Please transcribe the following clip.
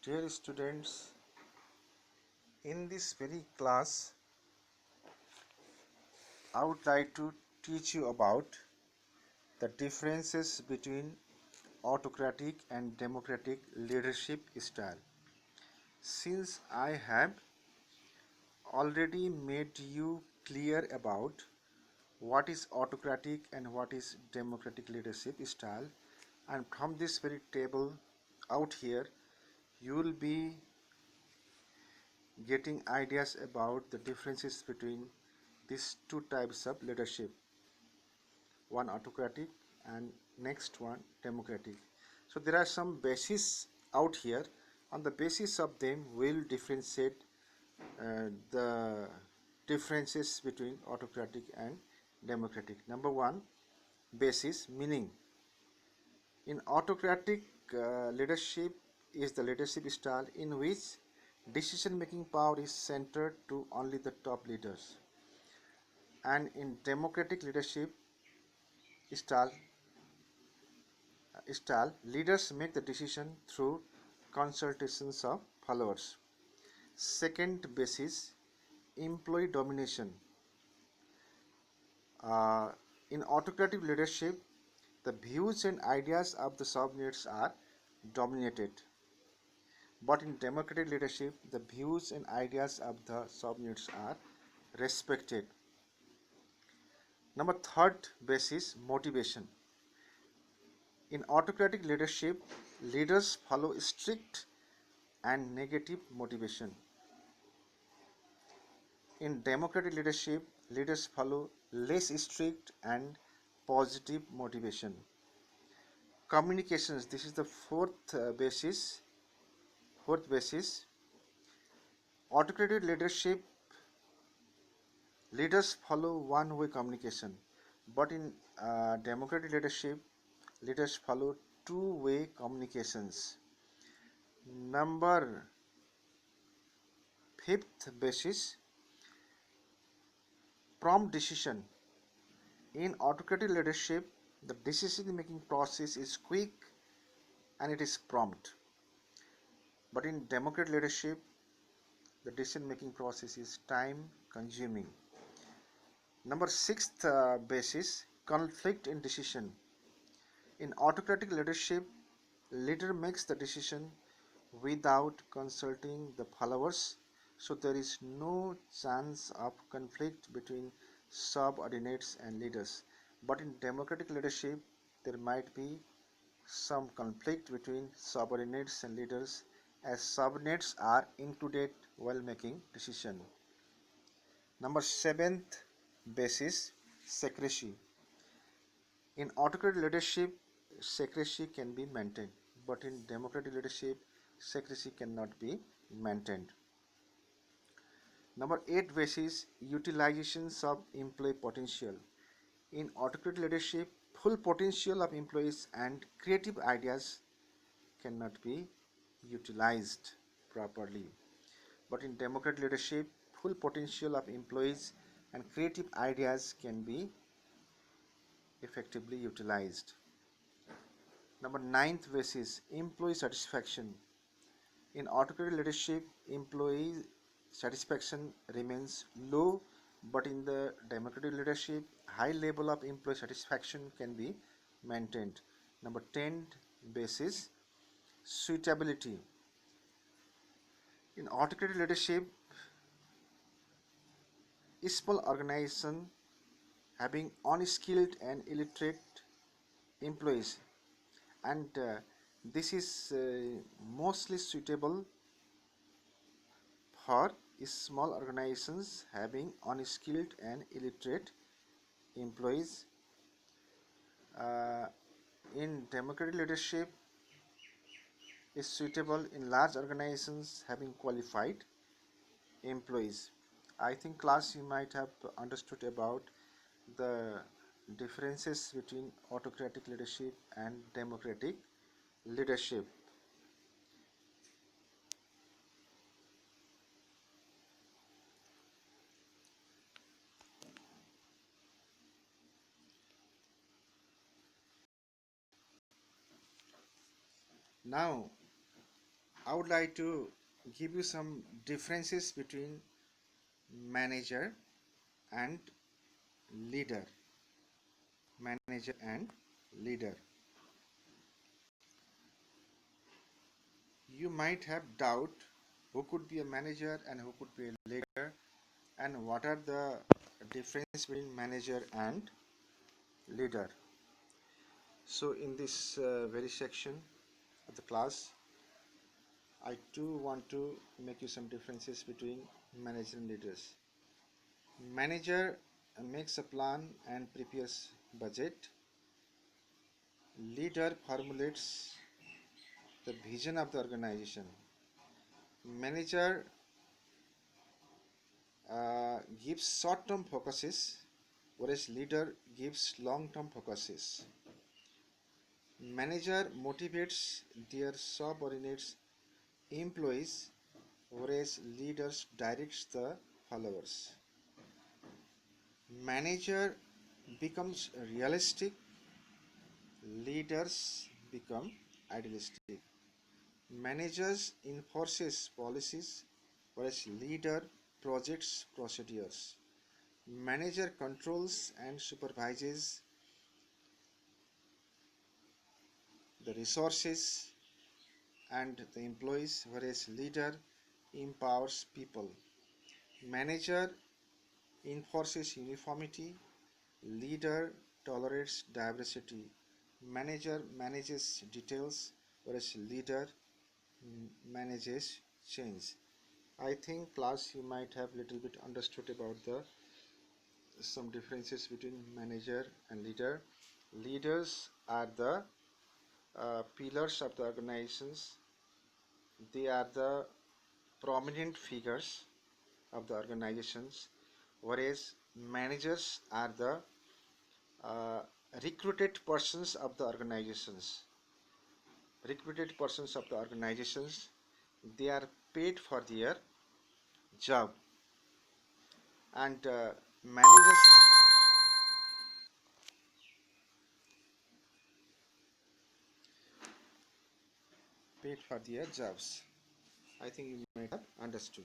Dear students, in this very class, I would like to teach you about the differences between autocratic and democratic leadership style. Since I have already made you clear about what is autocratic and what is democratic leadership style, and from this very table out here, you will be getting ideas about the differences between these two types of leadership, one autocratic and next one democratic. So there are some bases out here. On the basis of them we'll differentiate the differences between autocratic and democratic. Number one, basis, meaning. In autocratic leadership is the leadership style in which decision making power is centered to only the top leaders, and in democratic leadership style, leaders make the decision through consultations of followers. Second basis, employee domination. Uh, in autocratic leadership, the views and ideas of the subordinates are dominated, but in democratic leadership, the views and ideas of the subordinates are respected. Number third basis, motivation. In autocratic leadership, leaders follow strict and negative motivation. In democratic leadership, leaders follow less strict and positive motivation. Communications, this is the basis. Fourth basis, autocratic leadership, leaders follow one-way communication, but in democratic leadership, leaders follow two-way communications. Number fifth basis, prompt decision. In autocratic leadership, the decision making process is quick and it is prompt. But in democratic leadership, the decision making process is time consuming. Number sixth basis, conflict in decision. In autocratic leadership, leader makes the decision without consulting the followers, so there is no chance of conflict between subordinates and leaders. But in democratic leadership, there might be some conflict between subordinates and leaders, as subordinates are included while making decision. Number seventh basis, secrecy. In autocratic leadership, secrecy can be maintained, but in democratic leadership, secrecy cannot be maintained. Number 8 basis, utilizations of employee potential. In autocratic leadership, full potential of employees and creative ideas cannot be utilized properly. But in democratic leadership, full potential of employees and creative ideas can be effectively utilized. Number ninth basis, employee satisfaction. In autocratic leadership, employee satisfaction remains low, but in the democratic leadership, high level of employee satisfaction can be maintained. Number 10 basis, suitability. In autocratic leadership, small organization having unskilled and illiterate employees, and this is mostly suitable for small organizations having unskilled and illiterate employees. Uh, in democratic leadership is suitable in large organizations having qualified employees. I think class you might have understood about the differences between autocratic leadership and democratic leadership. Now I would like to give you some differences between manager and leader. Manager and leader. You might have doubt who could be a manager and who could be a leader, and what are the difference between manager and leader. So in this very section of the class, I too want to make you some differences between manager and leaders. Manager makes a plan and prepares budget. Leader formulates the vision of the organization. Manager gives short-term focuses, whereas leader gives long-term focuses. Manager motivates their subordinates employees, whereas leaders directs the followers. Manager becomes realistic, leaders become idealistic. Managers enforces policies, whereas leader projects procedures. Manager controls and supervises the resources and the employees, whereas leader empowers people. Manager enforces uniformity, leader tolerates diversity. Manager manages details, whereas leader manages change. I think class you might have little bit understood about the some differences between manager and leader. Leaders are the pillars of the organizations. They are the prominent figures of the organizations, whereas managers are the uh, recruited persons of the organizations. Recruited persons of the organizations, they are paid for their job, and managers paid for their jobs. I think you might have understood.